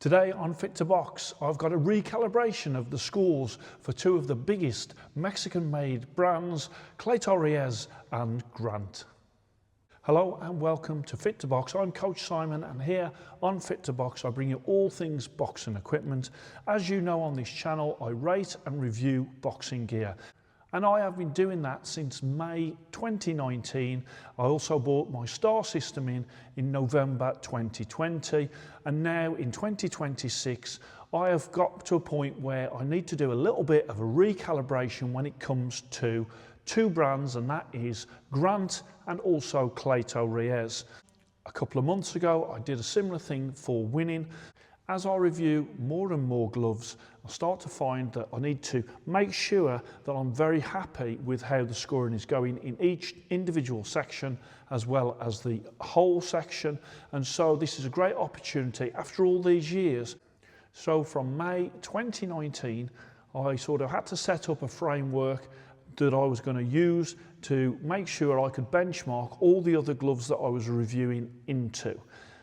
Today on Fit to Box, I've got a recalibration of the scores for two of the biggest Mexican-made brands, Cleto Reyes and Grant. Hello and welcome to Fit to Box. I'm Coach Simon, and here on Fit to Box I bring you all things boxing equipment. As you know, on this channel I rate and review boxing gear. And I have been doing that since May 2019. I also bought my Star system in November 2020. And now in 2026, I have got to a point where I need to do a little bit of a recalibration when it comes to two brands, and that is Grant and also Cleto Reyes. A couple of months ago, I did a similar thing for winning. As I review more and more gloves, I start to find that I need to make sure that I'm very happy with how the scoring is going in each individual section as well as the whole section. And so this is a great opportunity after all these years. So from May 2019, I sort of had to set up a framework that I was going to use to make sure I could benchmark all the other gloves that I was reviewing into.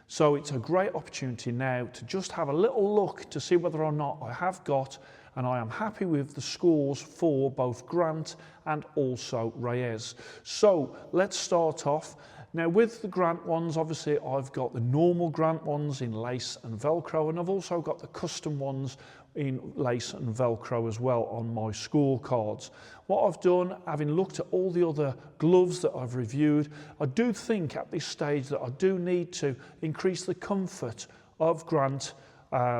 So it's a great opportunity now to just have a little look to see whether or not I have got, and I am happy with the scores for both Grant and also Reyes. So let's start off. Now with the Grant ones, obviously I've got the normal Grant ones in lace and Velcro, and I've also got the custom ones in lace and Velcro as well on my scorecards. What I've done, having looked at all the other gloves that I've reviewed, I do think at this stage that I do need to increase the comfort of Grant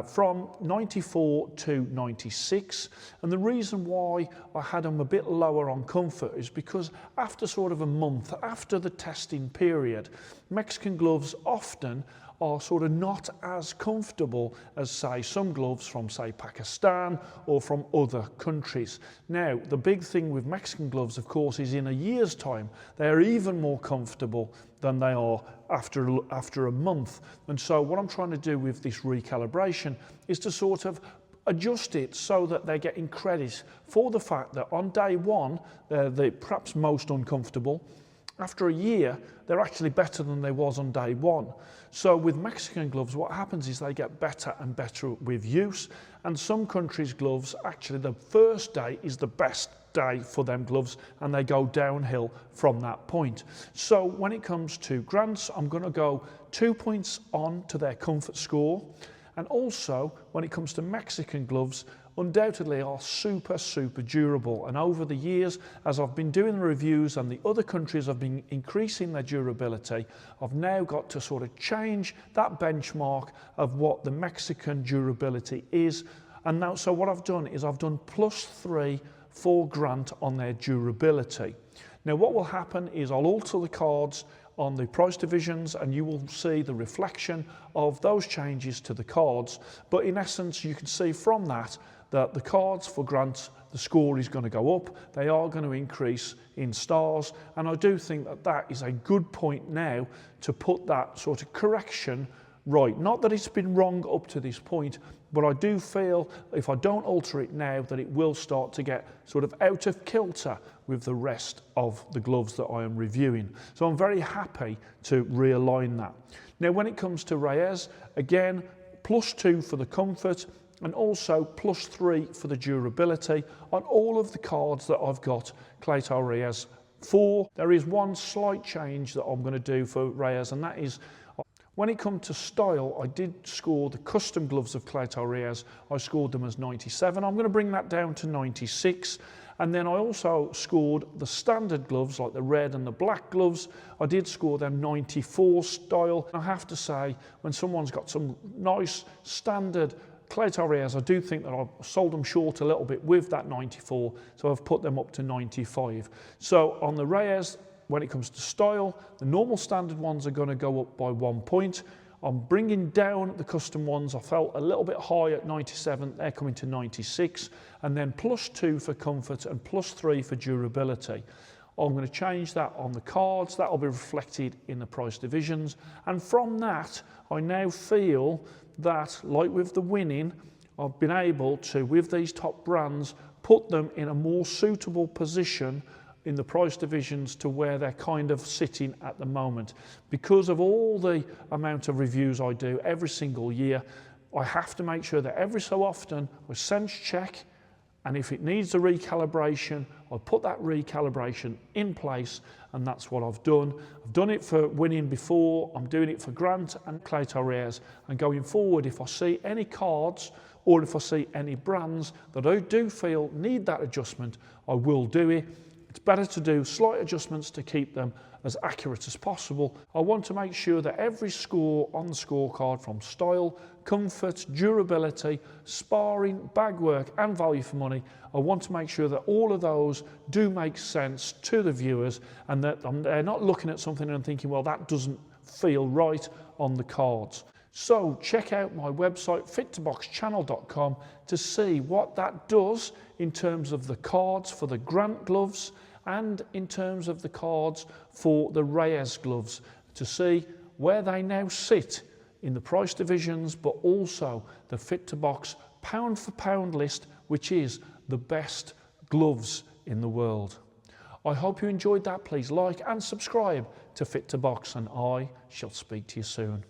from 94 to 96. And the reason why I had them a bit lower on comfort is because after sort of a month, after the testing period, Mexican gloves often are sort of not as comfortable as, say, some gloves from, say, Pakistan or from other countries. Now, the big thing with Mexican gloves, of course, is in a year's time, they're even more comfortable than they are after a month. And so what I'm trying to do with this recalibration is to sort of adjust it so that they're getting credit for the fact that on day one, they're perhaps most uncomfortable. After a year, they're actually better than they was on day one. So with Mexican gloves, what happens is they get better and better with use. And some countries' gloves, actually the first day is the best day for them gloves, and they go downhill from that point. So when it comes to Grants, I'm going to go 2 points on to their comfort score. And also, when it comes to Mexican gloves, undoubtedly are super durable. And over the years, as I've been doing the reviews and the other countries have been increasing their durability, I've now got to sort of change that benchmark of what the Mexican durability is. And now, so what I've done is I've done +3 for Grant on their durability. Now what will happen is I'll alter the cards on the price divisions, and you will see the reflection of those changes to the cards. But in essence, you can see from that the cards for Grant, the score is going to go up. They are going to increase in stars. And I do think that that is a good point now to put that sort of correction right. Not that it's been wrong up to this point, but I do feel if I don't alter it now that it will start to get sort of out of kilter with the rest of the gloves that I am reviewing. So I'm very happy to realign that. Now when it comes to Reyes, again, +2 for the comfort and also +3 for the durability on all of the cards that I've got Cleto Reyes for. There is one slight change that I'm going to do for Reyes, and that is when it comes to style, I did score the custom gloves of Cleto Reyes. I scored them as 97. I'm going to bring that down to 96. And then I also scored the standard gloves, like the red and the black gloves. I did score them 94 style. I have to say, when someone's got some nice standard Cleto Reyes, I do think that I've sold them short a little bit with that 94, so I've put them up to 95. So on the Reyes, when it comes to style, the normal standard ones are going to go up by 1 point. I'm bringing down the custom ones. I felt a little bit high at 97, they're coming to 96, and then +2 for comfort and +3 for durability. I'm going to change that on the cards. That will be reflected in the price divisions. And from that, I now feel that, like with the winning, I've been able to, with these top brands, put them in a more suitable position in the price divisions to where they're kind of sitting at the moment. Because of all the amount of reviews I do every single year, I have to make sure that every so often I sense check, and if it needs a recalibration, I put that recalibration in place, and that's what I've done. I've done it for winning before, I'm doing it for Grant and Cleto Reyes, and going forward, if I see any cards or if I see any brands that I do feel need that adjustment, I will do it. It's better to do slight adjustments to keep them as accurate as possible. I want to make sure that every score on the scorecard, from style, comfort, durability, sparring, bag work and value for money, I want to make sure that all of those do make sense to the viewers, and that they're not looking at something and thinking, well, that doesn't feel right on the cards. So check out my website, fit2boxchannel.com, to see what that does in terms of the cards for the Grant gloves and in terms of the cards for the Reyes gloves, to see where they now sit in the price divisions, but also the Fit2Box pound for pound list, which is the best gloves in the world. I hope you enjoyed that. Please like and subscribe to Fit2Box, and I shall speak to you soon.